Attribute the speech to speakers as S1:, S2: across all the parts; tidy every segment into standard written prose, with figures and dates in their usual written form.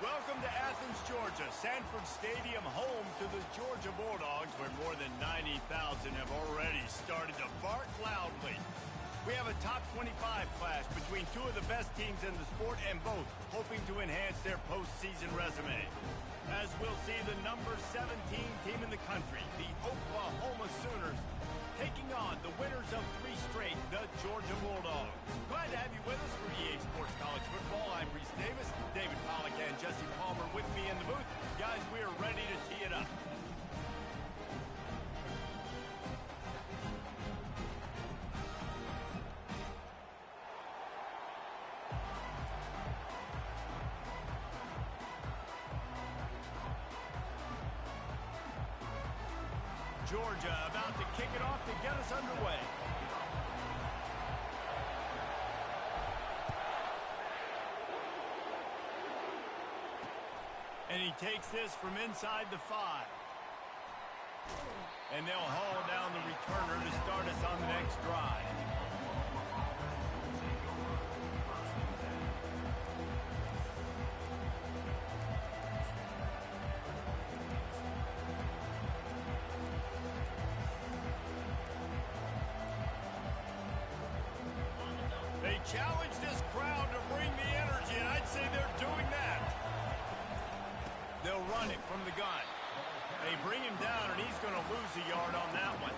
S1: Welcome to Athens, Georgia, Sanford Stadium, home to the Georgia Bulldogs, where more than 90,000 have already started to bark loudly. We have a top 25 clash between two of the best teams in the sport, and both hoping to enhance their postseason resume. As we'll see, the number 17 team in the country, the Oklahoma Sooners, taking on the winners of 3 straight, the Georgia Bulldogs. Glad to have you with us for EA Sports College Football. I'm Reese Davis, David Pollack and Jesse Palmer with me in the booth. Guys, we are ready to tee it up. Georgia about to kick it off to get us underway. And he takes this from inside the 5. And they'll haul down the returner to start us on the next drive. They challenge this crowd to bring the energy, and I'd say they're doing that. They'll run it from the gun. They bring him down, and he's going to lose a yard on that one.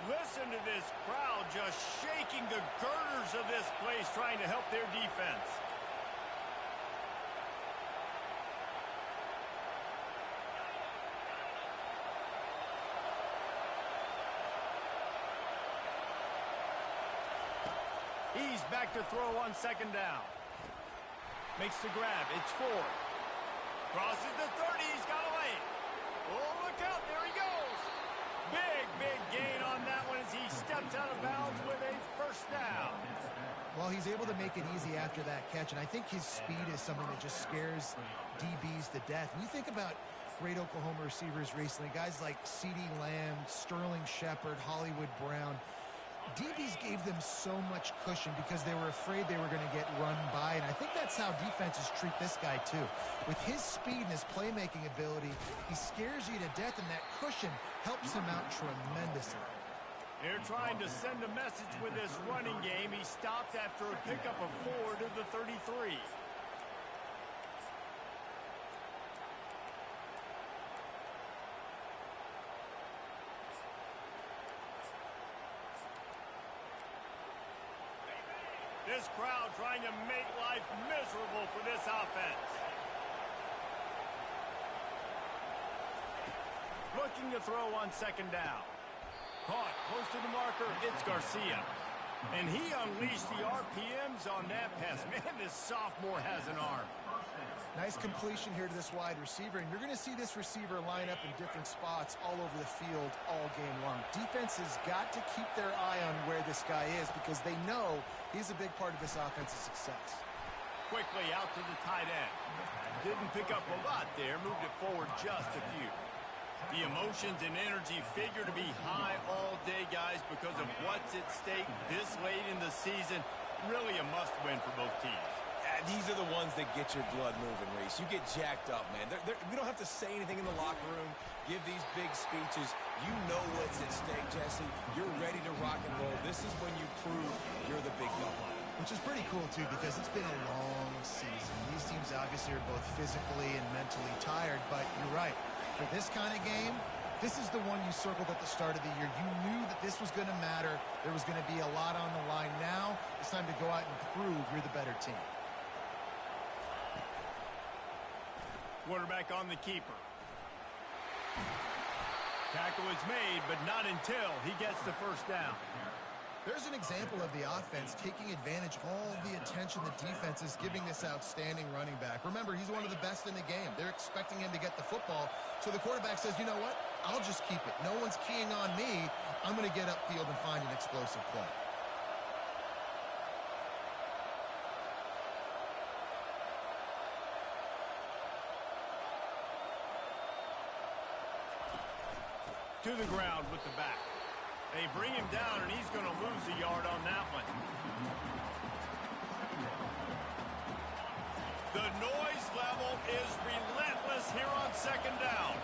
S1: Listen to this crowd just shaking the girders of this place, trying to help their defense. He's back to throw on 2nd down. Makes the grab. It's 4. Crosses the 30. He's got away. Oh, look out. There he goes. Big gain on that one as he steps out of bounds with a 1st down.
S2: Well, he's able to make it easy after that catch, and I think his speed is something that just scares DBs to death. When you think about great Oklahoma receivers recently, guys like CeeDee Lamb, Sterling Shepard, Hollywood Brown, DBs gave them so much cushion because they were afraid they were going to get run by, and I think that's how defenses treat this guy too. With his speed and his playmaking ability, he scares you to death, and that cushion helps him out tremendously.
S1: They're trying to send a message with this running game. He stopped after a pickup of 4 to the 33. This crowd trying to make life miserable for this offense. Looking to throw on 2nd down. Caught close to the marker. It's Garcia. And he unleashed the RPMs on that pass. Man, this sophomore has an arm.
S2: Nice completion here to this wide receiver, and you're going to see this receiver line up in different spots all over the field all game long. Defense has got to keep their eye on where this guy is because they know he's a big part of this offense's success.
S1: Quickly out to the tight end. Didn't pick up a lot there, moved it forward just a few. The emotions and energy figure to be high all day, guys, because of what's at stake this late in the season. Really a must-win for both teams.
S3: These are the ones that get your blood moving, Reese. You get jacked up, man. We don't have to say anything in the locker room, give these big speeches. You know what's at stake, Jesse. You're ready to rock and roll. This is when you prove you're the big dog.
S2: Which is pretty cool, too, because it's been a long season. These teams obviously are both physically and mentally tired, but you're right. For this kind of game, this is the one you circled at the start of the year. You knew that this was going to matter. There was going to be a lot on the line. Now it's time to go out and prove you're the better team.
S1: Quarterback on the keeper. Tackle is made, but not until he gets the 1st down.
S2: There's an example of the offense taking advantage of all the attention the defense is giving this outstanding running back. Remember, he's one of the best in the game. They're expecting him to get the football. So the quarterback says, you know what? I'll just keep it. No one's keying on me. I'm going to get upfield and find an explosive play.
S1: To the ground with the back. They bring him down, and he's going to lose a yard on that one. The noise level is relentless here on second down.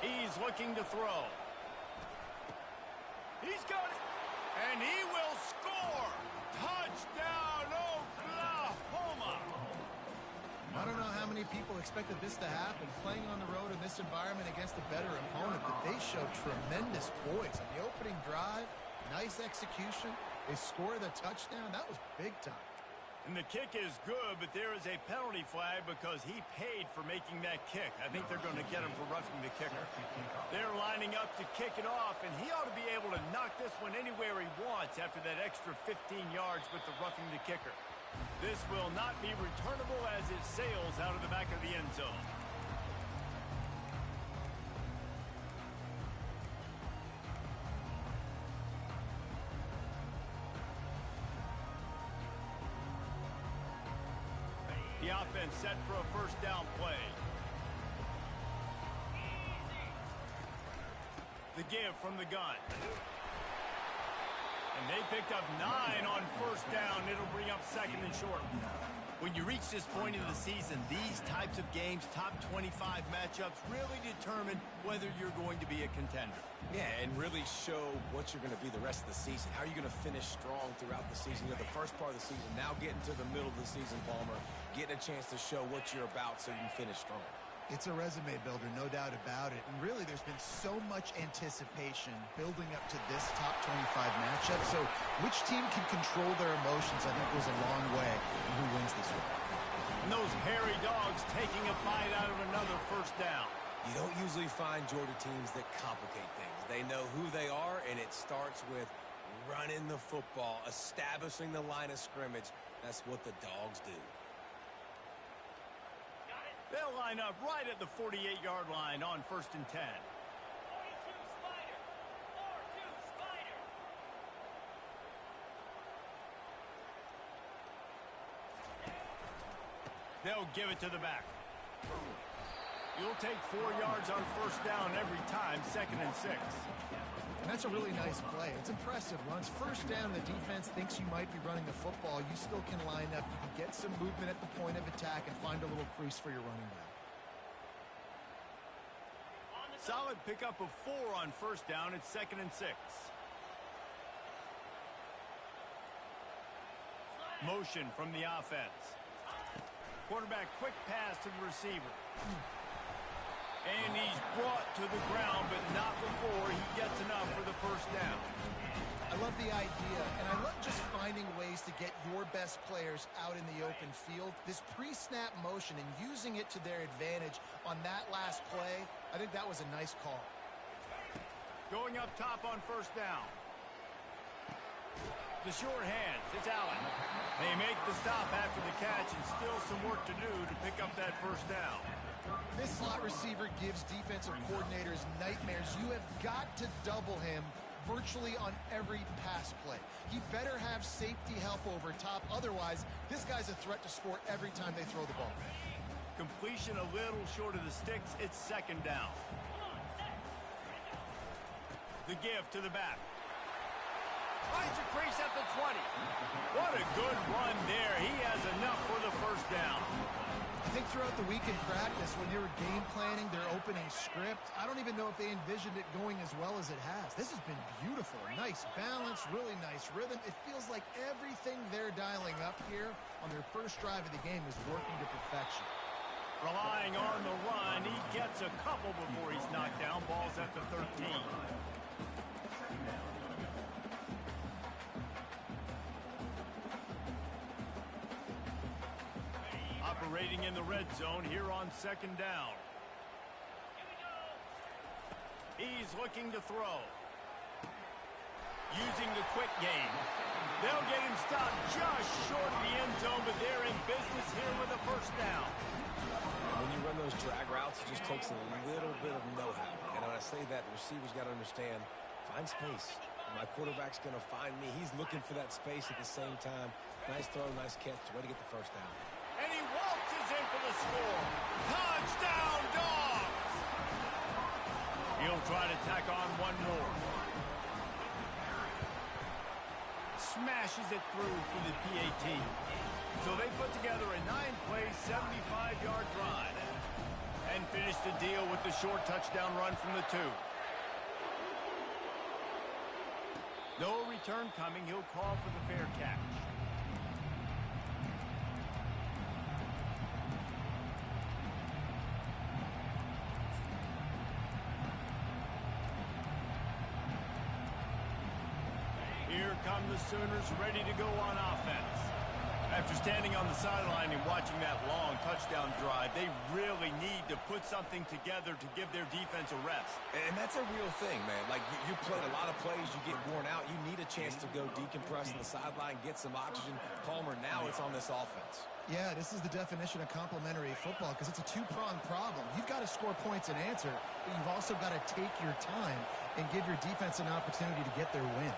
S1: He's looking to throw. He's got it. And he will score. Touchdown, Oklahoma.
S2: I don't know how many people expected this to happen, playing on the road in this environment against a better opponent, but they showed tremendous poise. On the opening drive, nice execution. They scored a touchdown. That was big time.
S1: And the kick is good, but there is a penalty flag because he paid for making that kick. I think they're going to get him for roughing the kicker. They're lining up to kick it off, and he ought to be able to knock this one anywhere he wants after that extra 15 yards with the roughing the kicker. This will not be returnable as it sails out of the back of the end zone. The offense set for a first down play. The give from the gun. And they picked up 9 on first down. It'll bring up second and short. When you reach this point in the season, these types of games, top 25 matchups, really determine whether you're going to be a contender.
S3: Yeah, and really show what you're going to be the rest of the season. How are you going to finish strong throughout the season? You know, the first part of the season, now getting to the middle of the season, Palmer, getting a chance to show what you're about so you can finish strong.
S2: It's a resume builder, no doubt about it. And really, there's been so much anticipation building up to this top 25 matchup. So which team can control their emotions, I think, goes a long way in who wins this one.
S1: And those hairy dogs taking a bite out of another first down.
S3: You don't usually find Georgia teams that complicate things. They know who they are, and it starts with running the football, establishing the line of scrimmage. That's what the dogs do.
S1: They'll line up right at the 48-yard line on first and 10.
S4: 42 Spider. 4-2 Spider.
S1: They'll give it to the back. You'll take 4 yards on first down every time, second and 6.
S2: And that's a really nice play. It's impressive. Once first down, the defense thinks you might be running the football. You still can line up. You can get some movement at the point of attack and find a little crease for your running back.
S1: Solid pickup of 4 on first down. It's second and 6. Motion from the offense. Quarterback quick pass to the receiver. And he's brought to the ground, but not before he gets enough for the first down.
S2: I love the idea, and I love just finding ways to get your best players out in the open field. This pre-snap motion and using it to their advantage on that last play, I think that was a nice call.
S1: Going up top on first down. The short hands, it's Allen. They make the stop after the catch, and still some work to do to pick up that first down.
S2: This slot receiver gives defensive coordinators nightmares. You have got to double him virtually on every pass play. He better have safety help over top. Otherwise, this guy's a threat to score every time they throw the ball.
S1: Completion a little short of the sticks. It's second down. The give to the back. Finds a crease at the 20. What a good run there. He has enough for the first down.
S2: I think throughout the week in practice, when they were game planning their opening script, I don't even know if they envisioned it going as well as it has. This has been beautiful. Nice balance, really nice rhythm. It feels like everything they're dialing up here on their first drive of the game is working to perfection.
S1: Relying on the run, he gets a couple before he's knocked down. Ball's at the 13. Operating in the red zone here on second down. He's looking to throw. Using the quick game. They'll get him stopped just short of the end zone, but they're in business here with a first down.
S3: When you run those drag routes, it just takes a little bit of know-how. And when I say that, the receivers got to understand, find space. My quarterback's going to find me. He's looking for that space at the same time. Nice throw, nice catch. Way to get the first down.
S1: And he waltzes in for the score. Touchdown, Dogs! He'll try to tack on one more. Smashes it through for the PAT. So they put together a 9-play, 75-yard drive and finish the deal with the short touchdown run from the 2. No return coming. He'll call for the fair catch. Here come the Sooners ready to go on offense. After standing on the sideline and watching that long touchdown drive, they really need to put something together to give their defense a rest.
S3: And that's a real thing, man. Like, you played a lot of plays, you get worn out. You need a chance to go decompress on the sideline, get some oxygen. Palmer, now it's on this offense.
S2: Yeah, this is the definition of complementary football because it's a two-pronged problem. You've got to score points and answer, but you've also got to take your time and give your defense an opportunity to get their win.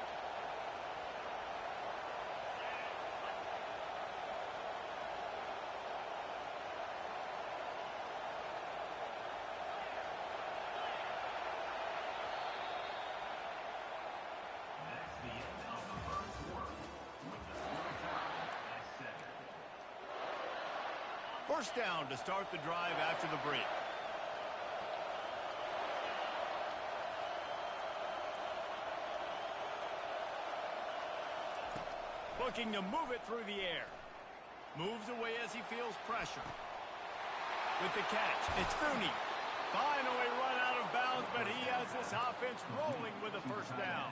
S1: First down to start the drive after the break. Looking to move it through the air. Moves away as he feels pressure. With the catch, it's Fooney. Finally run out of bounds, but he has this offense rolling with a first down.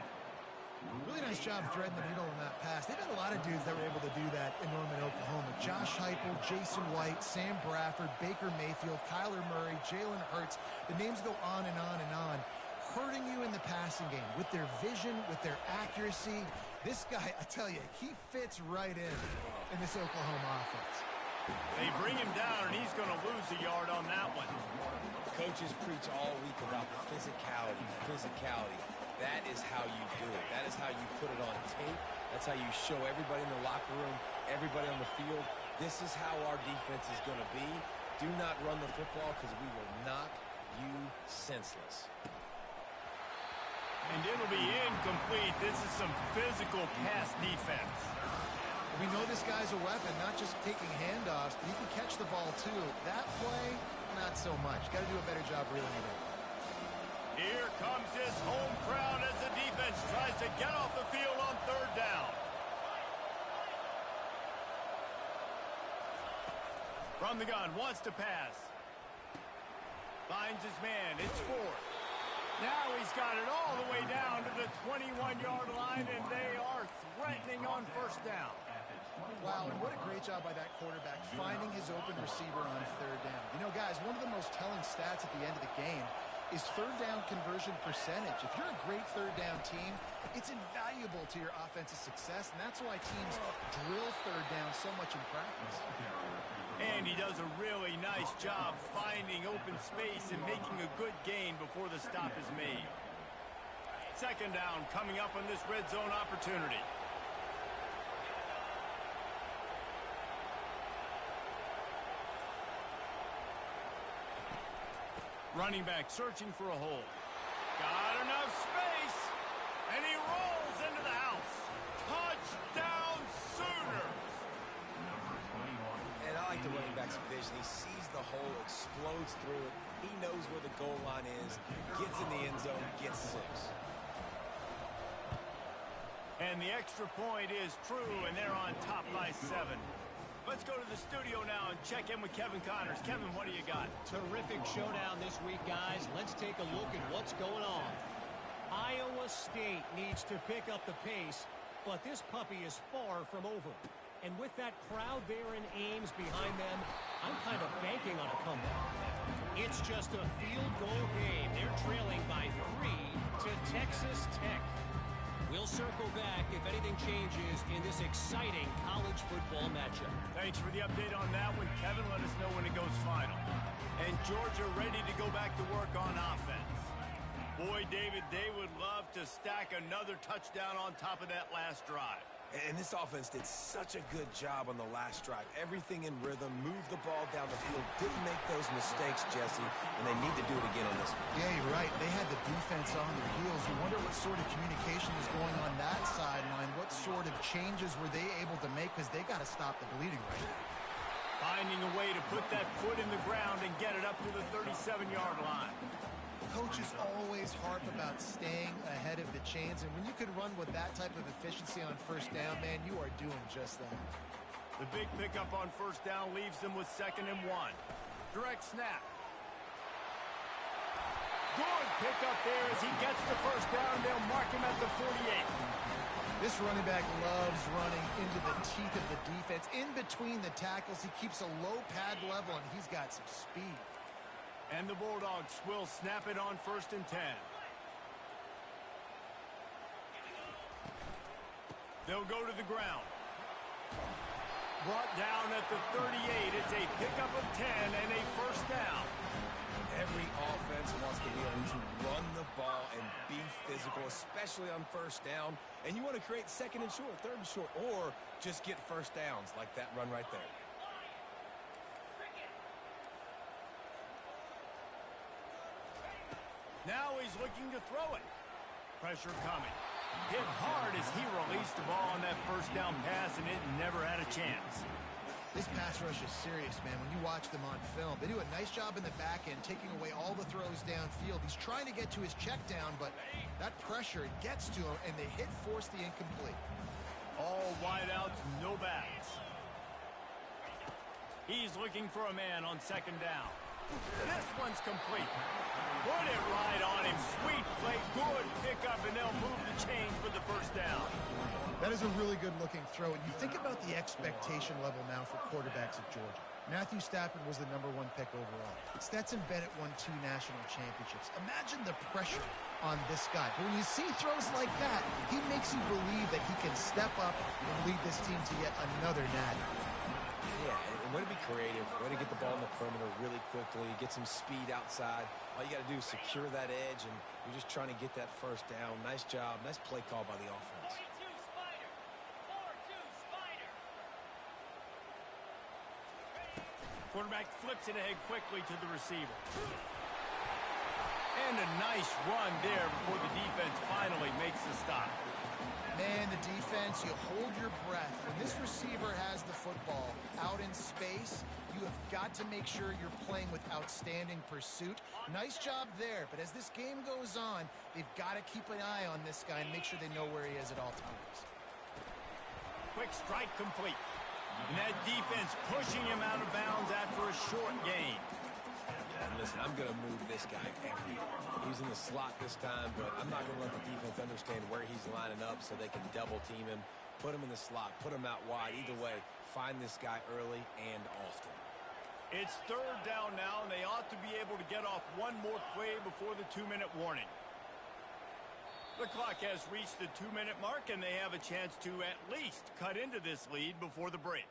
S2: Really nice job threading the needle on that pass. They've had a lot of dudes that were able to do that in Norman, Oklahoma. Josh Heupel, Jason White, Sam Bradford, Baker Mayfield, Kyler Murray, Jalen Hurts. The names go on and on and on. Hurting you in the passing game with their vision, with their accuracy. This guy, I tell you, he fits right in this Oklahoma offense.
S1: They bring him down, and he's going to lose a yard on that one.
S3: Coaches preach all week about physicality, physicality. That is how you do it. That is how you put it on tape. That's how you show everybody in the locker room, everybody on the field. This is how our defense is going to be. Do not run the football because we will knock you senseless.
S1: And it'll be incomplete. This is some physical pass defense.
S2: We know this guy's a weapon, not just taking handoffs, but he can catch the ball too. That play, not so much. Got to do a better job reeling it in.
S1: Here comes his home crowd as the defense tries to get off the field on third down. From the gun, wants to pass. Finds his man, it's fourth. Now he's got it all the way down to the 21-yard line, and they are threatening on first down.
S2: Wow, and what a great job by that quarterback, finding his open receiver on third down. You know, guys, one of the most telling stats at the end of the game is third down conversion percentage. If you're a great third down team, it's invaluable to your offensive success, and that's why teams drill third down so much in practice.
S1: And he does a really nice job finding open space and making a good gain before the stop is made. Second down coming up on this red zone opportunity. Running back searching for a hole. Got enough space, and he rolls into the house. Touchdown, Sooners!
S3: And I like the running back's vision. He sees the hole, explodes through it. He knows where the goal line is, gets in the end zone, gets 6.
S1: And the extra point is true, and they're on top by 7. Let's go to the studio now and check in with Kevin Connors. Kevin, what do you got?
S5: Terrific showdown this week, guys. Let's take a look at what's going on. Iowa State needs to pick up the pace, but this puppy is far from over. And with that crowd there in Ames behind them, I'm kind of banking on a comeback. It's just a field goal game. They're trailing by 3 to Texas Tech. We'll circle back if anything changes in this exciting college football matchup.
S1: Thanks for the update on that one, Kevin. Let us know when it goes final. And Georgia ready to go back to work on offense. Boy, David, they would love to stack another touchdown on top of that last drive.
S3: And this offense did such a good job on the last drive. Everything in rhythm, moved the ball down the field, didn't make those mistakes, Jesse, and they need to do it again on this one.
S2: Yeah, you're right. They had the defense on their heels. You wonder what sort of communication is going on that sideline. What sort of changes were they able to make, because they got to stop the bleeding right now.
S1: Finding a way to put that foot in the ground and get it up to the 37-yard line.
S2: Coaches always harp about staying ahead of the chains, and when you can run with that type of efficiency on first down, man, you are doing just that.
S1: The big pickup on first down leaves them with 2nd and 1. Direct snap. Good pickup there as he gets the first down. They'll mark him at the 48.
S2: This running back loves running into the teeth of the defense. In between the tackles, he keeps a low pad level, and he's got some speed.
S1: And the Bulldogs will snap it on 1st and 10. They'll go to the ground. Brought down at the 38. It's a pickup of 10 and a first down.
S3: Every offense wants to be able to run the ball and be physical, especially on first down. And you want to create 2nd and short, 3rd and short, or just get first downs like that run right there.
S1: Now he's looking to throw it. Pressure coming. Hit hard as he released the ball on that first down pass, and it never had a chance.
S2: This pass rush is serious, man. When you watch them on film, they do a nice job in the back end, taking away all the throws downfield. He's trying to get to his check down, but that pressure gets to him, and the hit forced the incomplete.
S1: All wideouts, no backs. He's looking for a man on 2nd down. This one's complete. Put it right on him. Sweet play, good pickup, and they'll move the chains for the first down.
S2: That is a really good-looking throw. And you think about the expectation level now for quarterbacks at Georgia. Matthew Stafford was the #1 pick overall. Stetson Bennett won 2 national championships. Imagine the pressure on this guy. But when you see throws like that, he makes you believe that he can step up and lead this team to yet another natty.
S3: Yeah, and way to be creative, way to get the ball in the perimeter really quickly, get some speed outside. All you got to do is secure that edge, and you're just trying to get that first down. Nice job, nice play call by the offense.
S4: 42 Spider. 4-2 Spider.
S1: Quarterback flips it ahead quickly to the receiver. And a nice run there before the defense finally makes the stop.
S2: Man, the defense, you hold your breath. When this receiver has the football out in space, you have got to make sure you're playing with outstanding pursuit. Nice job there, but as this game goes on, they've got to keep an eye on this guy and make sure they know where he is at all times.
S1: Quick strike complete. And that defense pushing him out of bounds after a short gain.
S3: And listen, I'm going to move this guy everywhere. He's in the slot this time, but I'm not going to let the defense understand where he's lining up so they can double team him, put him in the slot, put him out wide. Either way, find this guy early and often.
S1: It's 3rd down now, and they ought to be able to get off one more play before the 2-minute warning. The clock has reached the 2-minute mark, and they have a chance to at least cut into this lead before the break.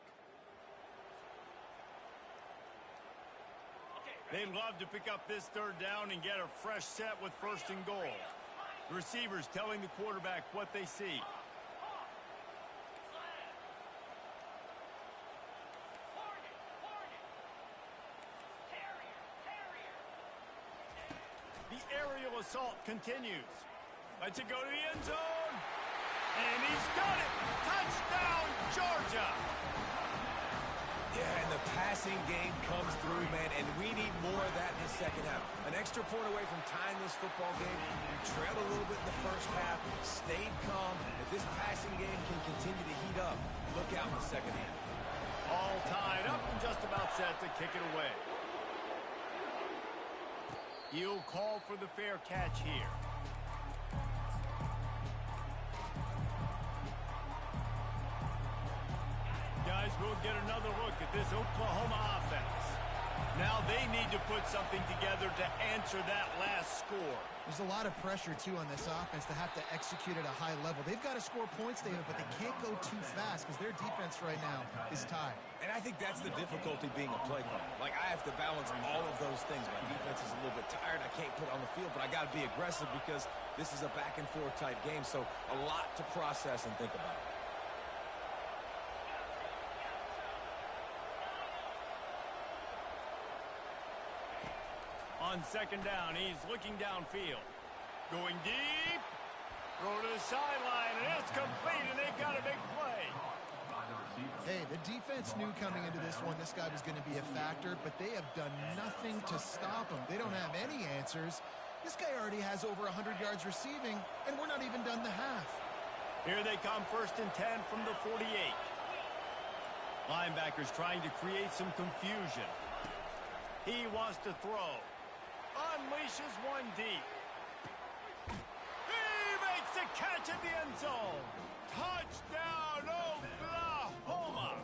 S1: They'd love to pick up this 3rd down and get a fresh set with 1st and goal. The receivers telling the quarterback what they see. The aerial assault continues. Lets it go to the end zone. And he's got it. Touchdown, Georgia.
S3: Yeah, and the passing game comes through, man, and we need more of that in the second half. An extra point away from tying this football game. You trailed a little bit in the first half, stayed calm. If this passing game can continue to heat up, look out in the second half.
S1: All tied up and just about set to kick it away. He'll call for the fair catch here. Guys, we'll get another look at this Oklahoma offense. Now they need to put something together to answer that last score.
S2: There's a lot of pressure, too, on this offense to have to execute at a high level. They've got to score points, David, but they can't go too fast because their defense right now is tied.
S3: And I think that's the difficulty being a play caller. Like, I have to balance all of those things. My defense is a little bit tired. I can't put it on the field, but I got to be aggressive because this is a back-and-forth type game, so a lot to process and think about.
S1: On second down, he's looking downfield. Going deep. Throw to the sideline, and it's complete, and they've got a big play.
S2: Hey, the defense knew coming into this one this guy was going to be a factor, but they have done nothing to stop him. They don't have any answers. This guy already has over 100 yards receiving, and we're not even done the half.
S1: Here they come, 1st and 10 from the 48. Linebackers trying to create some confusion. He wants to throw. Unleashes one deep. He makes a catch at the end zone. Touchdown, Oklahoma.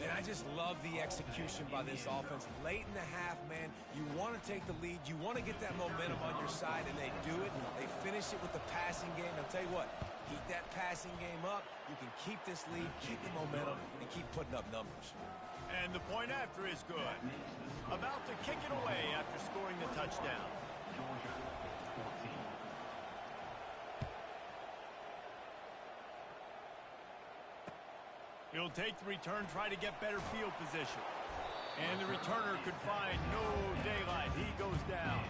S3: And I just love the execution by this offense. Late in the half, man, you want to take the lead. You want to get that momentum on your side, and they do it. They finish it with the passing game. I'll tell you what, keep that passing game up. You can keep this lead, keep the momentum, and keep putting up numbers.
S1: And the point after is good. About to kick it away after scoring the touchdown. He'll take the return, try to get better field position. And the returner could find no daylight. He goes down.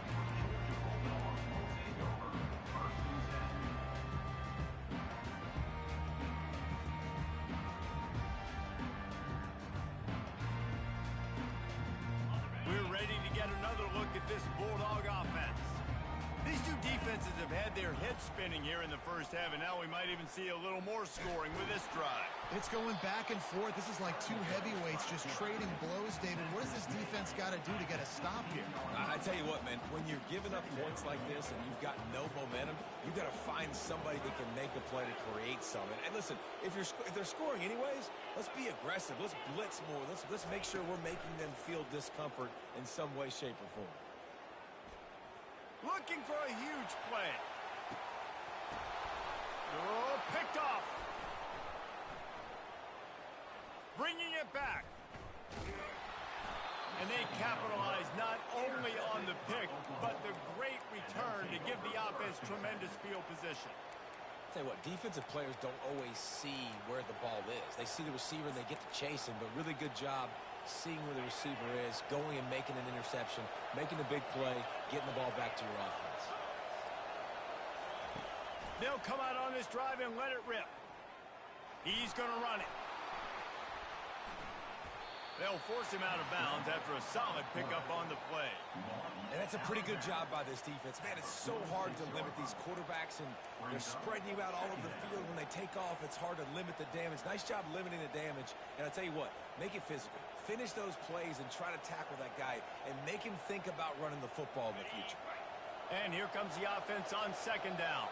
S1: We're ready to get another look at this Bulldog offense. These two defenses have had their heads spinning here in the first half, and now we might even see a little more scoring with this drive.
S2: It's going back and forth. This is like two heavyweights just trading blows, David. What does this defense got to do to get a stop here?
S3: I tell you what, man, when you're giving up points like this and you've got no momentum, you've got to find somebody that can make a play to create something. And listen, if they're scoring anyways, let's be aggressive. Let's blitz more. Let's make sure we're making them feel discomfort in some way, shape, or form.
S1: Looking for a huge play. Oh, picked off. Bringing it back. And they capitalize not only on the pick, but the great return to give the offense tremendous field position.
S3: Tell you what, defensive players don't always see where the ball is. They see the receiver and they get to chase him, but really good job seeing where the receiver is, going and making an interception, making a big play, getting the ball back to your offense.
S1: They'll come out on this drive and let it rip. He's going to run it. They'll force him out of bounds after a solid pickup on the play.
S3: And that's a pretty good job by this defense. Man, it's so hard to limit these quarterbacks, and they're spreading you out all over the field. When they take off, it's hard to limit the damage. Nice job limiting the damage. And I'll tell you what, make it physical. Finish those plays and try to tackle that guy and make him think about running the football in the future.
S1: And here comes the offense on second down.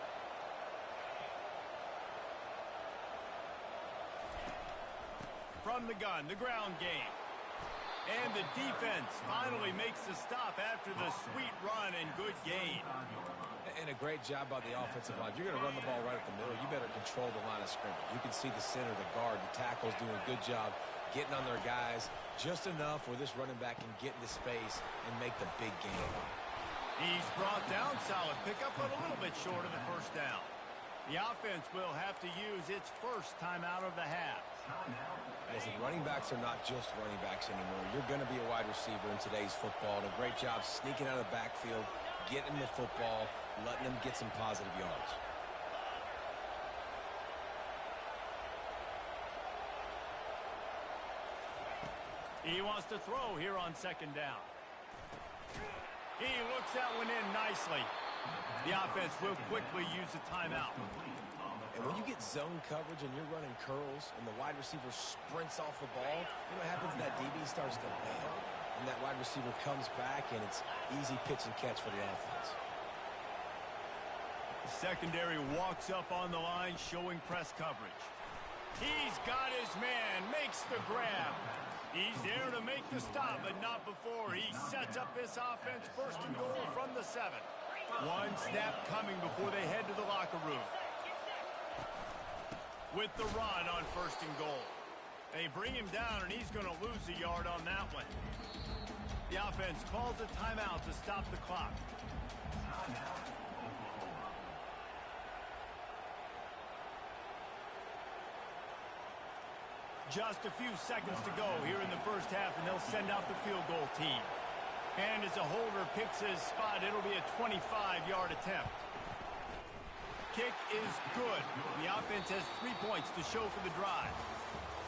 S1: From the gun, the ground game. And the defense finally makes the stop after the sweet run and good gain.
S3: And a great job by the offensive line. If you're going to run the ball right at the middle, you better control the line of scrimmage. You can see the center, the guard, the tackles doing a good job getting on their guys just enough where this running back can get into space and make the big game.
S1: He's brought down, solid pickup, but a little bit short of the first down. The offense will have to use its first time out of the half.
S3: Listen, running backs are not just running backs anymore. You're going to be a wide receiver in today's football. And a great job sneaking out of the backfield, getting the football, letting them get some positive yards.
S1: He wants to throw here on second down. He looks that one in nicely. The offense will quickly use a timeout.
S3: And when you get zone coverage and you're running curls and the wide receiver sprints off the ball, you know what happens? That DB starts to bail, and that wide receiver comes back, and it's easy pitch and catch for the offense.
S1: The secondary walks up on the line, showing press coverage. He's got his man, makes the grab. He's there to make the stop, but not before he sets up this offense first and goal from the 7. One snap coming before they head to the locker room. With the run on first and goal. They bring him down, and he's going to lose a yard on that one. The offense calls a timeout to stop the clock. Just a few seconds to go here in the first half, and they'll send out the field goal team. And as a holder picks his spot, it'll be a 25-yard attempt. Kick is good. The offense has 3 points to show for the drive.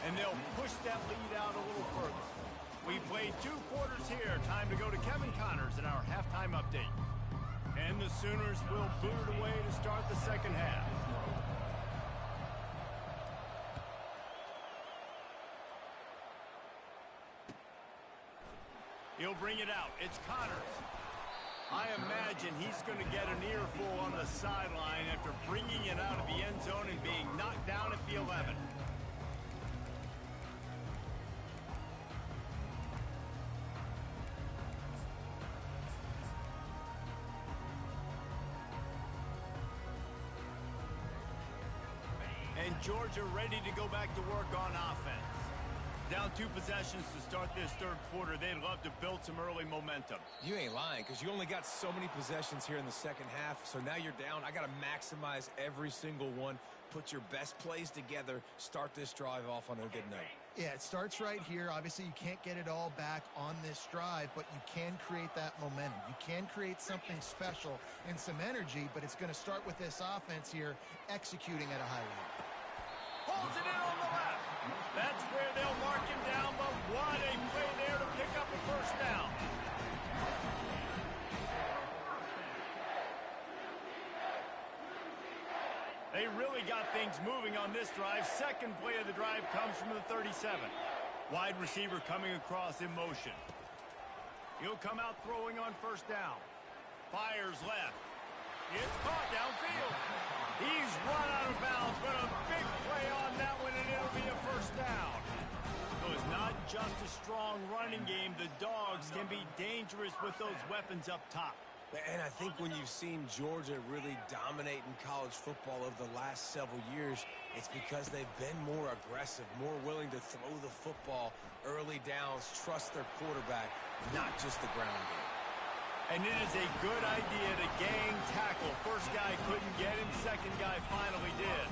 S1: And they'll push that lead out a little further. We played 2 quarters here. Time to go to Kevin Connors in our halftime update. And the Sooners will boot it away to start the second half. He'll bring it out. It's Connors. I imagine he's going to get an earful on the sideline after bringing it out of the end zone and being knocked down at the 11. And Georgia ready to go back to work on offense. Down 2 possessions to start this third quarter. They'd love to build some early momentum.
S3: You ain't lying, because you only got so many possessions here in the second half, so now you're down. I got to maximize every single one, put your best plays together, start this drive off on a good note.
S2: Yeah, it starts right here. Obviously, you can't get it all back on this drive, but you can create that momentum. You can create something special and some energy, but it's going to start with this offense here executing at a high level.
S1: Pulls it in on the left. That's where they'll mark him down, but what a play there to pick up a first down. They really got things moving on this drive. Second play of the drive comes from the 37. Wide receiver coming across in motion. He'll come out throwing on first down. Fires left. It's caught downfield. He's run out of bounds, but a big play on that one, and it'll be a first down. So it's not just a strong running game. The Dogs can be dangerous with those weapons up top.
S3: And I think when you've seen Georgia really dominate in college football over the last several years, it's because they've been more aggressive, more willing to throw the football early downs, trust their quarterback, not just the ground game.
S1: And it is a good idea to gang tackle. First guy couldn't get him, second guy finally did.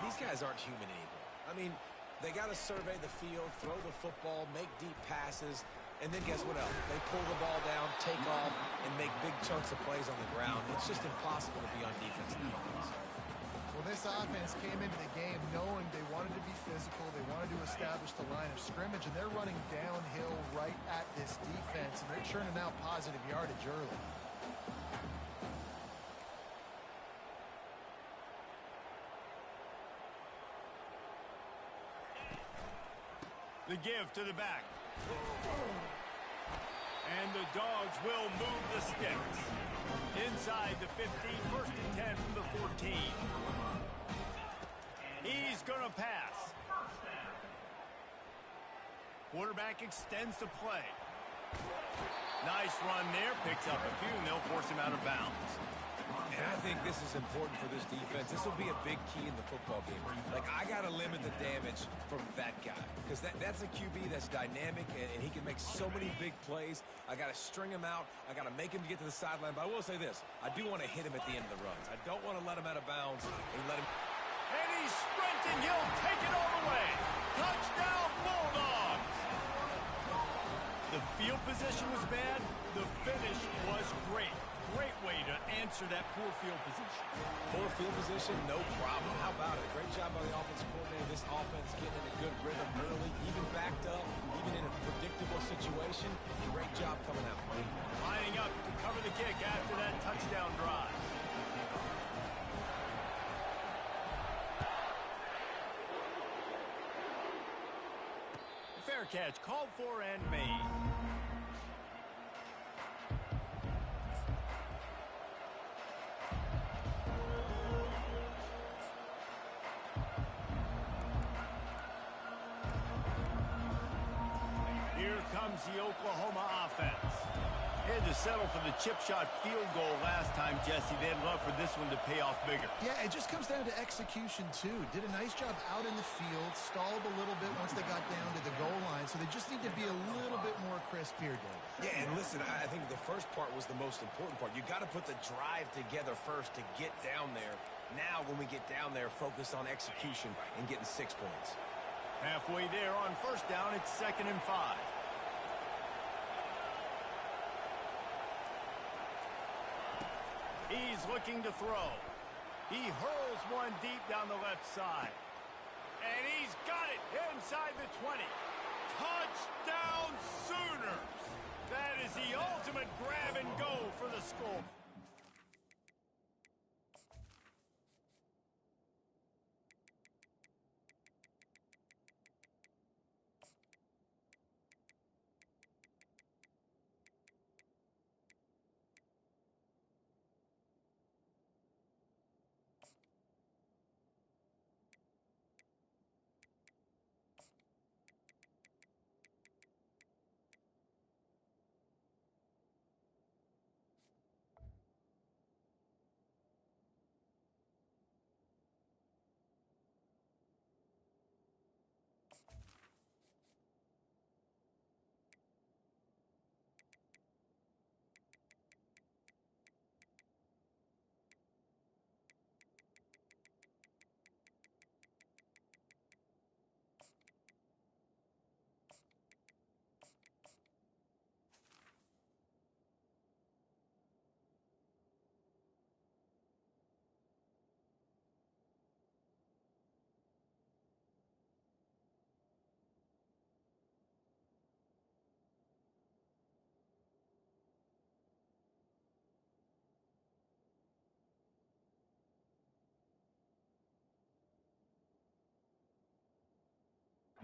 S3: These guys aren't human anymore. I mean, they got to survey the field, throw the football, make deep passes, and then guess what else? They pull the ball down, take off, and make big chunks of plays on the ground. It's just impossible to be on defense nowadays.
S2: Well, this offense came into the game knowing they wanted to be physical, they wanted to establish the line of scrimmage, and they're running downhill right at this defense, and they're churning out positive yardage early.
S1: The give to the back. And the Dogs will move the sticks. Inside the 15, first and 10 from the 14. He's going to pass. Quarterback extends the play. Nice run there, picks up a few, and they'll force him out of bounds.
S3: And I think this is important for this defense. This will be a big key in the football game. Like, I got to limit the damage from that guy because that's a QB that's dynamic, and he can make so many big plays. I got to string him out. I got to make him get to the sideline. But I will say this. I do want to hit him at the end of the runs. I don't want to let him out of bounds and let him...
S1: And he's sprinting. He'll take it all the way. Touchdown, Bulldogs. The field position was bad. The finish was great. Great way to answer that poor field position.
S3: Poor field position, no problem. How about it? Great job by the offensive coordinator. This offense getting in a good rhythm early, even backed up, even in a predictable situation. Great job coming out.
S1: Lining up to cover the kick after that touchdown drive. Fair catch, called for and made. comes the Oklahoma offense. They had to settle for the chip shot field goal last time, Jesse. They'd love for this one to pay off bigger.
S2: Yeah, it just comes down to execution, too. Did a nice job out in the field, stalled a little bit once they got down to the goal line, so they just need to be a little bit more crisp here, Dave.
S3: Yeah, and listen, I think the first part was the most important part. You got to put the drive together first to get down there. Now, when we get down there, focus on execution and getting 6 points.
S1: Halfway there on first down, it's 2nd and 5. He's looking to throw. He hurls one deep down the left side. And he's got it inside the 20. Touchdown Sooners! That is the ultimate grab and go for the score.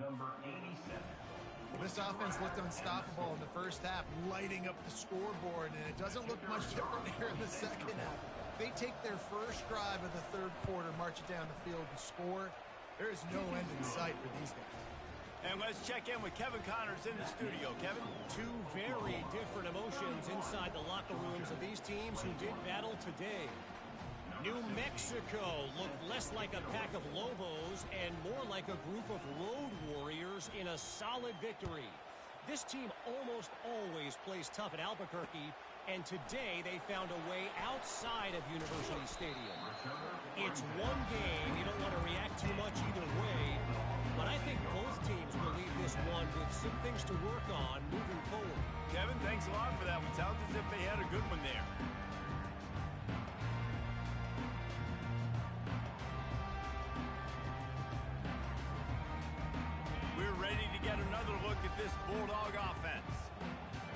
S6: Number 87.
S2: Well, this offense looked unstoppable in the first half, lighting up the scoreboard, and it doesn't look much different here in the second half. They take their first drive of the third quarter, march it down the field, and score. There is no end in sight for these guys.
S1: And let's check in with Kevin Connors in the studio. Kevin?
S5: Two very different emotions inside the locker rooms of these teams who did battle today. New Mexico looked less like a pack of Lobos and more like a group of road warriors in a solid victory. This team almost always plays tough at Albuquerque, and today they found a way outside of University Stadium. It's one game. You don't want to react too much either way, but I think both teams will leave this one with some things to work on moving forward.
S1: Kevin, thanks a lot for that one. Sounds as if they had a good one there. We're ready to get another look at this Bulldog offense.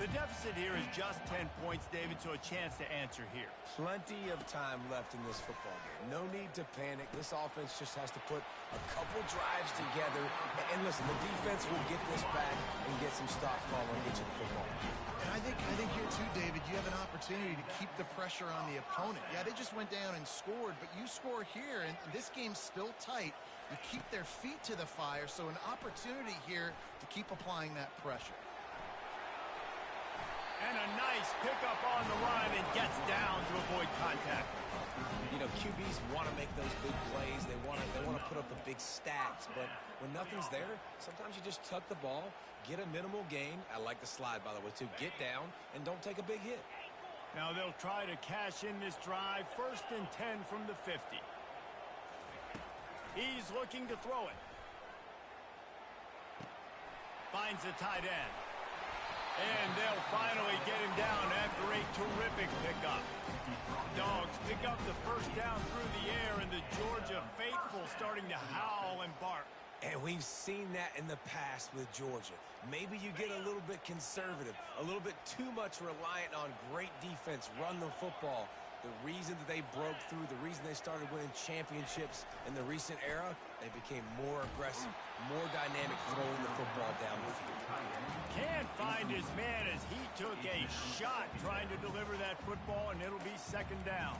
S1: The deficit here is just 10 points, David, so a chance to answer here.
S3: Plenty of time left in this football game. No need to panic. This offense just has to put a couple drives together. And listen, the defense will get this back and get some stops calling and get you the football.
S2: And I think here too, David, you have an opportunity to keep the pressure on the opponent. Yeah, they just went down and scored, but you score here, and this game's still tight. You keep their feet to the fire, so an opportunity here to keep applying that pressure.
S1: And a nice pickup on the run and gets down to avoid contact.
S3: You know, QBs want to make those big plays. They want to put up the big stats. But when nothing's there, sometimes you just tuck the ball, get a minimal gain. I like the slide, by the way, too. Get down and don't take a big hit.
S1: Now they'll try to cash in this drive. 1st and 10 from the 50. He's looking to throw it. Finds the tight end. And they'll finally get him down after a terrific pickup. Dogs pick up the first down through the air, and the Georgia faithful starting to howl and bark.
S3: And we've seen that in the past with Georgia. Maybe you get a little bit conservative, a little bit too much reliant on great defense, run the football. The reason that they broke through, the reason they started winning championships in the recent era, they became more aggressive, more dynamic, throwing the football down the field.
S1: Can't find his man as he took a shot trying to deliver that football, and it'll be 2nd down.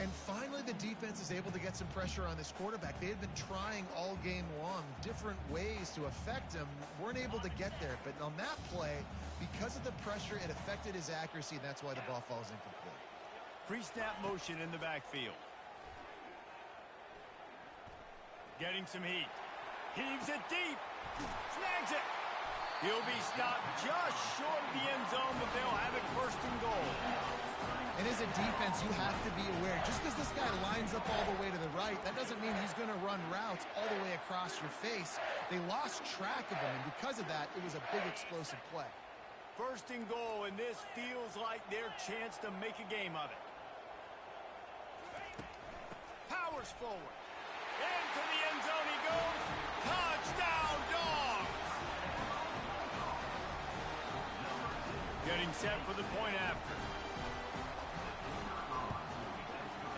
S2: And finally, the defense is able to get some pressure on this quarterback. They had been trying all game long different ways to affect him, weren't able to get there. But on that play, because of the pressure, it affected his accuracy, and that's why the ball falls incomplete.
S1: Pre-snap motion in the backfield. Getting some heat. Heaves it deep. Snags it. He'll be stopped just short of the end zone, but they'll have it first and goal.
S2: And as a defense, you have to be aware. Just because this guy lines up all the way to the right, that doesn't mean he's going to run routes all the way across your face. They lost track of him, and because of that, it was a big explosive play.
S1: First and goal, and this feels like their chance to make a game of it. Powers forward. Into the end zone he goes. Touchdown, Dogs! Getting set for the point after.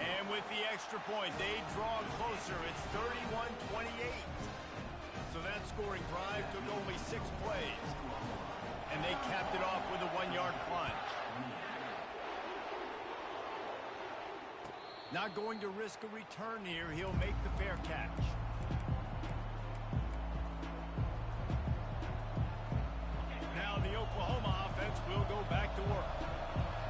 S1: And with the extra point, they draw closer. It's 31-28. So that scoring drive took only 6 plays. And they capped it off with a 1-yard plunge. Not going to risk a return here. He'll make the fair catch. Now the Oklahoma offense will go back to work.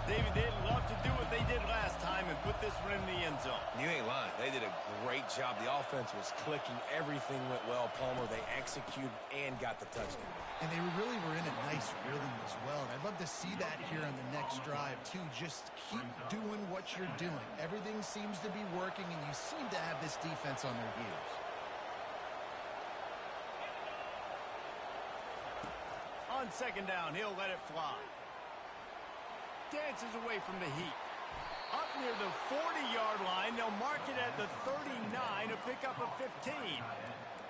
S1: David, they'd love to do what they did last time and put this one in the end zone.
S3: You ain't lying. They did a great job. The offense was clicking. Everything went well, Palmer. They executed and got the touchdown.
S2: And they really were in a nice rhythm as well. And I'd love to see that here on the next drive, too. Just keep doing what you're doing. Everything seems to be working, and you seem to have this defense on their heels.
S1: On second down, he'll let it fly. Dances away from the heat. Up near the 40-yard line, they'll mark it at the 39, a pickup of 15.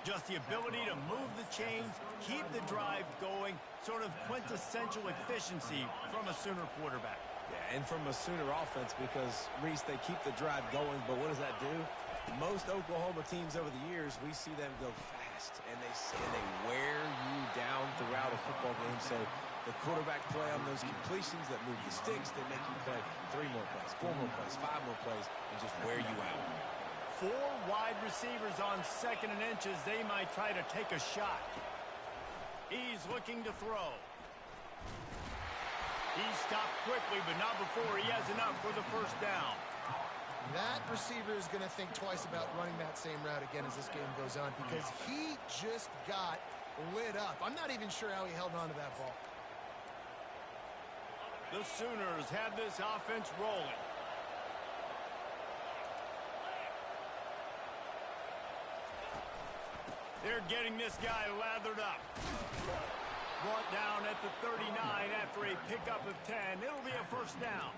S1: Just the ability to move the chains, keep the drive going, sort of quintessential efficiency from a Sooner quarterback.
S3: Yeah, and from a Sooner offense because, Reese, they keep the drive going, but what does that do? Most Oklahoma teams over the years, we see them go fast, and they wear you down throughout a football game. So the quarterback play on those completions that move the sticks, they make you play 3 more plays, 4 more plays, 5 more plays, and just wear you out.
S1: 4 wide receivers on second and inches. They might try to take a shot. He's looking to throw. He stopped quickly, but not before he has enough for the first down.
S2: That receiver is going to think twice about running that same route again as this game goes on because he just got lit up. I'm not even sure how he held on to that ball.
S1: The Sooners have this offense rolling. They're getting this guy lathered up. Brought down at the 39 after a pickup of 10. It'll be a first down.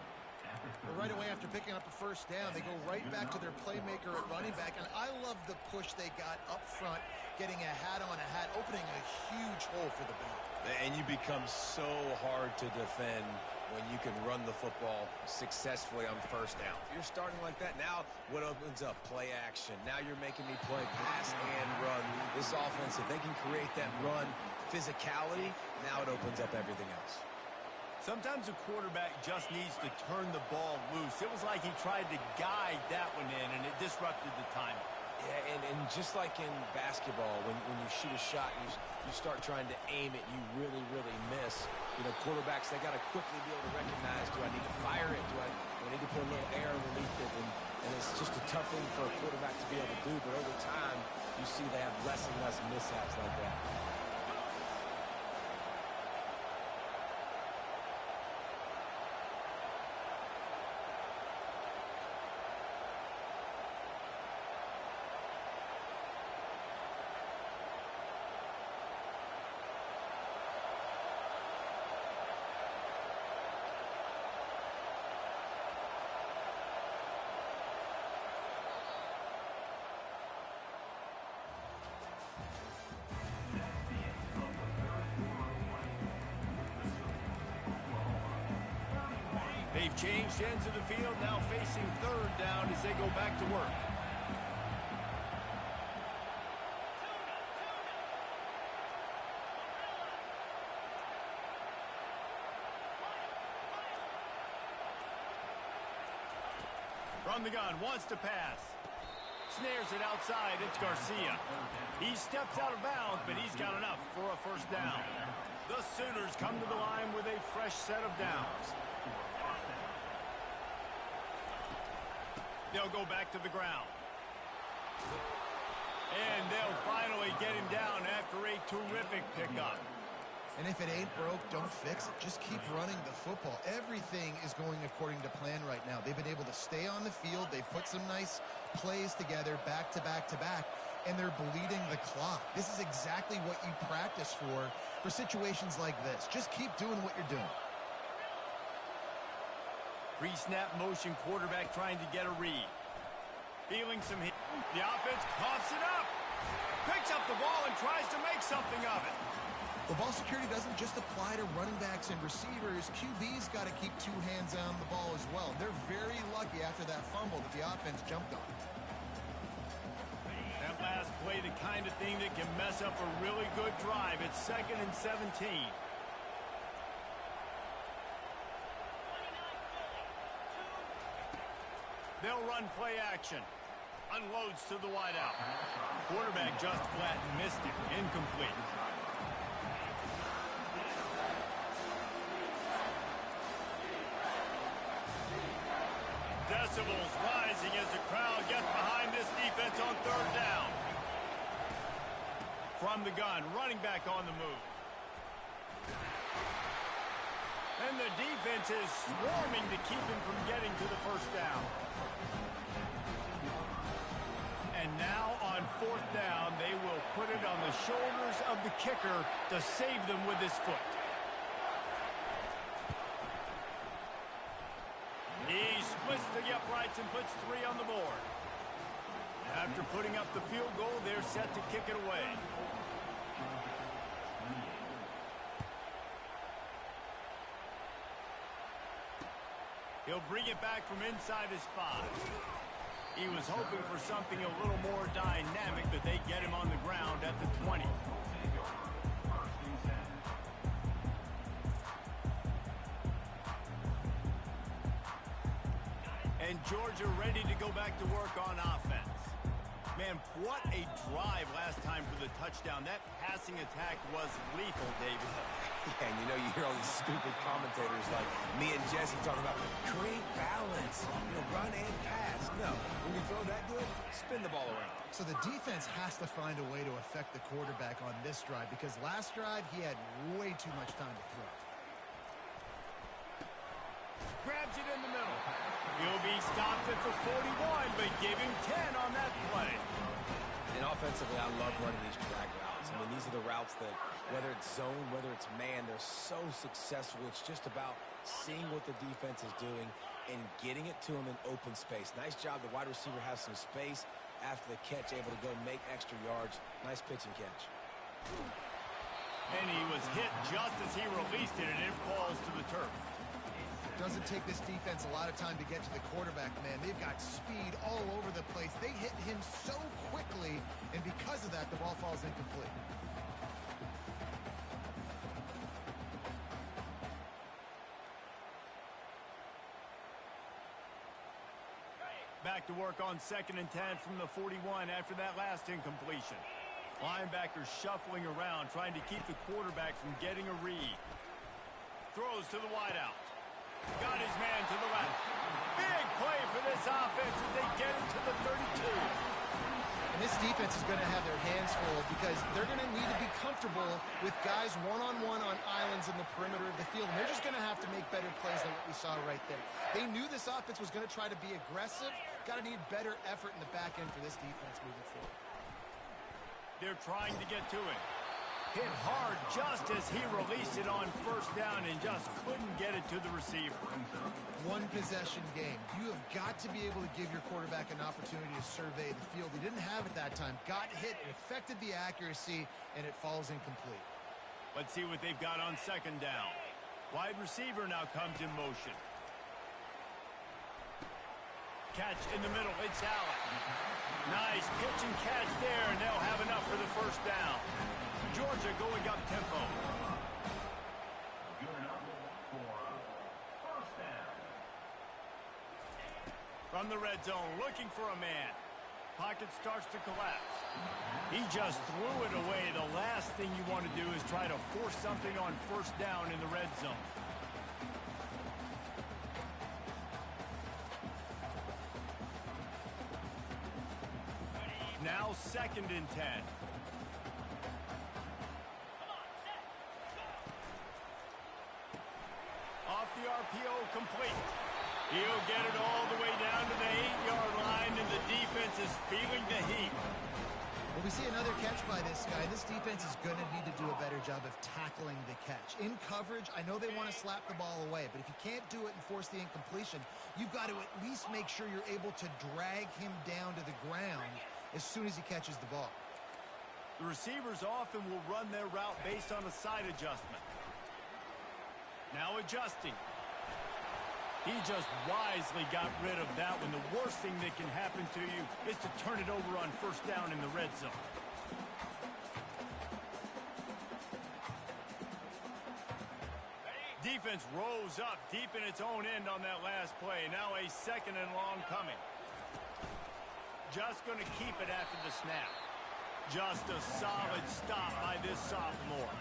S2: Right away after picking up a first down, they go right back to their playmaker at running back. And I love the push they got up front, getting a hat on a hat, opening a huge hole for the back.
S3: And you become so hard to defend when you can run the football successfully on first down. If you're starting like that, now what opens up? Play action. Now you're making me play pass and run. This offense, if they can create that run physicality, now it opens up everything else.
S1: Sometimes a quarterback just needs to turn the ball loose. It was like he tried to guide that one in, and it disrupted the timing.
S3: Yeah, and just like in basketball, when you shoot a shot and you start trying to aim it, you really, really miss. You know, quarterbacks, they got to quickly be able to recognize, do I need to fire it? Do I need to put a little air underneath it? And it's just a tough thing for a quarterback to be able to do. But over time, you see they have less and less mishaps like that.
S1: They've changed ends of the field, now facing third down as they go back to work. From the gun, wants to pass. Snares it outside, it's Garcia. He steps out of bounds, but he's got enough for a first down. The Sooners come to the line with a fresh set of downs. They'll go back to the ground. And they'll finally get him down after a terrific pickup.
S2: And if it ain't broke, don't fix it. Just keep running the football. Everything is going according to plan right now. They've been able to stay on the field. They've put some nice plays together, back to back to back, and they're bleeding the clock. This is exactly what you practice for situations like this. Just keep doing what you're doing.
S1: Pre-snap motion quarterback trying to get a read. Feeling some heat. The offense coughs it up. Picks up the ball and tries to make something of it.
S2: The ball security doesn't just apply to running backs and receivers. QB's got to keep two hands on the ball as well. They're very lucky after that fumble that the offense jumped on.
S1: That last play, the kind of thing that can mess up a really good drive. It's 2nd and 17. They'll run play action. Unloads to the wideout. Quarterback just flat missed it. Incomplete. Decibels rising as the crowd gets behind this defense on 3rd down. From the gun, running back on the move. And the defense is swarming to keep him from getting to the first down. And now on 4th down, they will put it on the shoulders of the kicker to save them with his foot. He splits the uprights and puts 3 on the board. After putting up the field goal, they're set to kick it away. He'll bring it back from inside his 5. He was hoping for something a little more dynamic, but they get him on the ground at the 20. And Georgia ready to go back to work on offense. Man, what a drive last time for the touchdown. That passing attack was lethal, David.
S3: Yeah, and you know, you hear all these stupid commentators like me and Jesse talking about create balance, run and pass. No, when you throw that good, spin the ball around.
S2: So the defense has to find a way to affect the quarterback on this drive because last drive he had way too much time to throw.
S1: Grabs it in the middle. He'll be stopped at the 41, but give him 10 on that play.
S3: And offensively, I love running these drag routes. I mean, these are the routes that, whether it's zone, whether it's man, they're so successful. It's just about seeing what the defense is doing and getting it to them in open space. Nice job. The wide receiver has some space after the catch, able to go make extra yards. Nice pitch and catch.
S1: And he was hit just as he released it, and it falls to the turf.
S2: Doesn't take this defense a lot of time to get to the quarterback, man. They've got speed all over the place. They hit him so quickly, and because of that, the ball falls incomplete.
S1: Back to work on 2nd and 10 from the 41 after that last incompletion. Linebackers shuffling around, trying to keep the quarterback from getting a read. Throws to the wideout. Got his man to the left. Big play for this offense as they get into the 32.
S2: And this defense is going to have their hands full because they're going to need to be comfortable with guys one-on-one on islands in the perimeter of the field. And they're just going to have to make better plays than what we saw right there. They knew this offense was going to try to be aggressive. Got to need better effort in the back end for this defense moving forward.
S1: They're trying to get to it. Hit hard just as he released it on 1st down and just couldn't get it to the receiver.
S2: One possession game. You have got to be able to give your quarterback an opportunity to survey the field. He didn't have it that time. Got hit, it affected the accuracy, and it falls incomplete.
S1: Let's see what they've got on 2nd down. Wide receiver now comes in motion. Catch in the middle, it's Allen. Nice pitch and catch there, and they'll have enough for the 1st down. Georgia going up tempo.
S6: Good enough for 1st down.
S1: From the red zone, looking for a man. Pocket starts to collapse. He just threw it away. The last thing you want to do is try to force something on first down in the red zone. Now 2nd and 10. Off the RPO, complete. He'll get it all the way down to the 8-yard line, and the defense is feeling the heat.
S2: Well, we see another catch by this guy. This defense is going to need to do a better job of tackling the catch. In coverage, I know they want to slap the ball away, but if you can't do it and force the incompletion, you've got to at least make sure you're able to drag him down to the ground as soon as he catches the ball.
S1: The receivers often will run their route based on a side adjustment. Now adjusting. He just wisely got rid of that one. The worst thing that can happen to you is to turn it over on first down in the red zone. Defense rose up deep in its own end on that last play. Now a 2nd and long coming. Just going to keep it after the snap. Just a solid stop by this sophomore.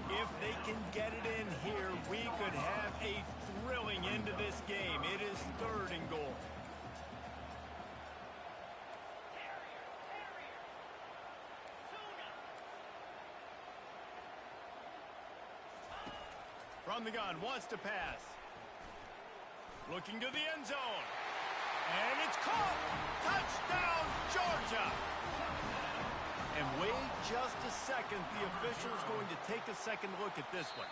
S1: If they can get it in here, we could have a thrilling end to this game. It is 3rd and goal. From the gun, wants to pass. Looking to the end zone. And it's caught! Touchdown, Georgia! And wait just a second. The official is going to take a second look at this one.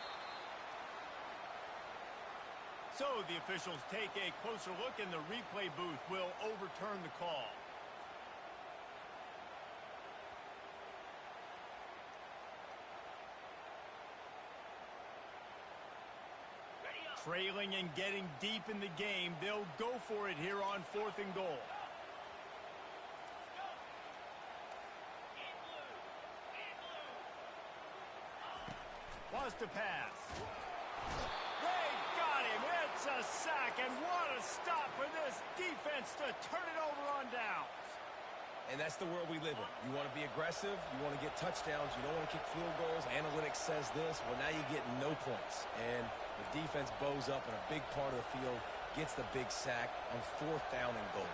S1: So the officials take a closer look, and the replay booth will overturn the call. Trailing and getting deep in the game, they'll go for it here on 4th and goal. Wants to pass. They got him. It's a sack, and what a stop for this defense to turn it over on downs.
S3: And that's the world we live in. You want to be aggressive. You want to get touchdowns. You don't want to kick field goals. Analytics says this. Well, now you get no points. And the defense bows up, and a big part of the field gets the big sack on 4th down and goal.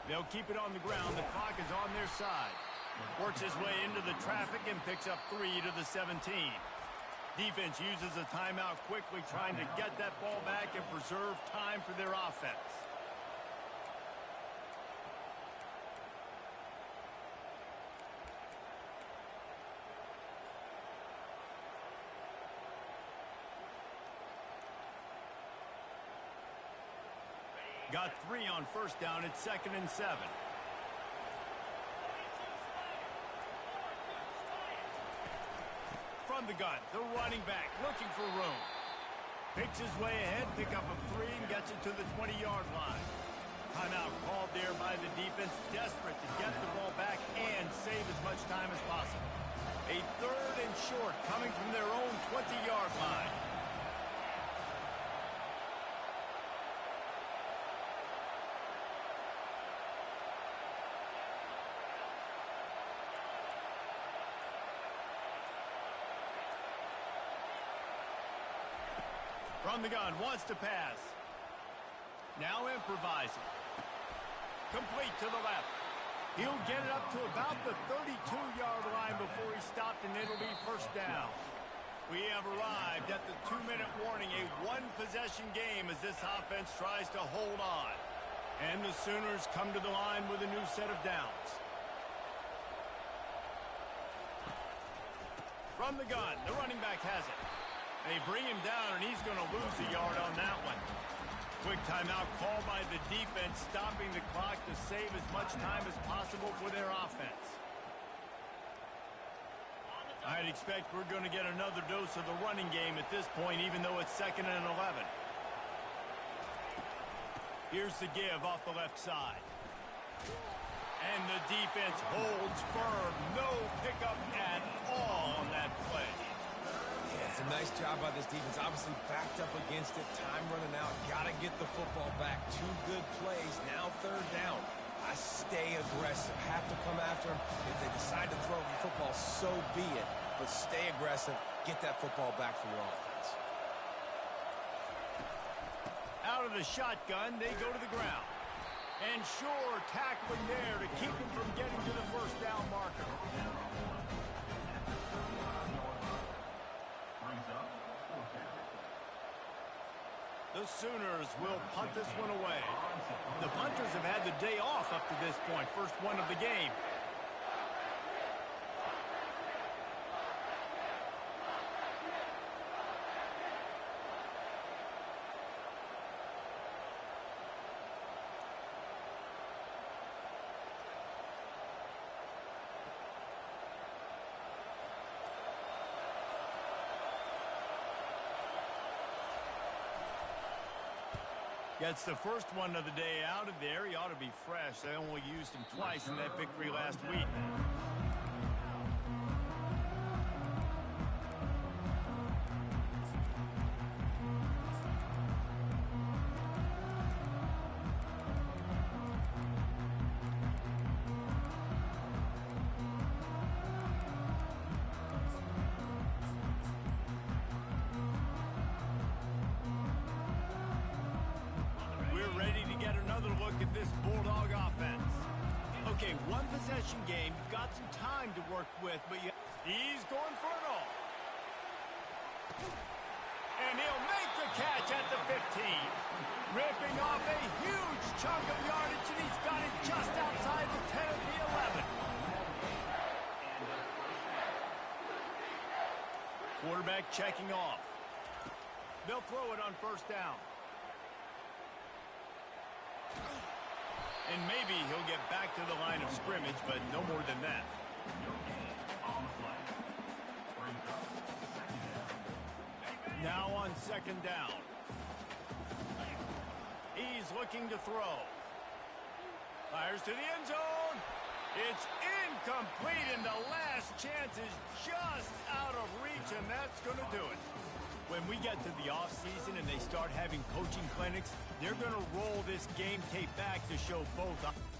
S1: They'll keep it on the ground. The clock is on their side. Works his way into the traffic and picks up 3 to the 17. Defense uses a timeout quickly, trying to get that ball back and preserve time for their offense. Got 3 on first down. It's 2nd and 7. From the gun, the running back looking for room. Picks his way ahead, pick up a 3, and gets it to the 20-yard line. Timeout called there by the defense, desperate to get the ball back and save as much time as possible. A 3rd and short coming from their own 20-yard line. From the gun, wants to pass. Now improvising. Complete to the left. He'll get it up to about the 32-yard line before he stopped, and it'll be first down. We have arrived at the 2-minute warning, a one-possession game as this offense tries to hold on. And the Sooners come to the line with a new set of downs. From the gun, the running back has it. They bring him down, and he's going to lose a yard on that one. Quick timeout called by the defense, stopping the clock to save as much time as possible for their offense. I'd expect we're going to get another dose of the running game at this point, even though it's 2nd and 11. Here's the give off the left side. And the defense holds firm. No pickup at all on that play.
S3: Yeah, it's a nice job by this defense. Obviously backed up against it. Time running out. Got to get the football back. 2 good plays. Now 3rd down. I stay aggressive. Have to come after him. If they decide to throw the football, so be it. But stay aggressive. Get that football back for your offense.
S1: Out of the shotgun, they go to the ground. And sure, tackling there to keep him from getting to the first down marker. The Sooners will punt this one away. The punters have had the day off up to this point. First one of the game. Gets the first one of the day out of there. He ought to be fresh. They only used him twice in that victory last week. At this Bulldog offense. Okay, one possession game. You've got some time to work with, but he's going for it all. And he'll make the catch at the 15. Ripping off a huge chunk of yardage, and he's got it just outside the 10 of the 11. Quarterback checking off. They'll throw it on first down. And maybe he'll get back to the line of scrimmage, but no more than that. Now on 2nd down. He's looking to throw. Fires to the end zone. It's incomplete, and the last chance is just out of reach, and that's going to do it. When we get to the offseason and they start having coaching clinics, they're going to roll this game tape back to show both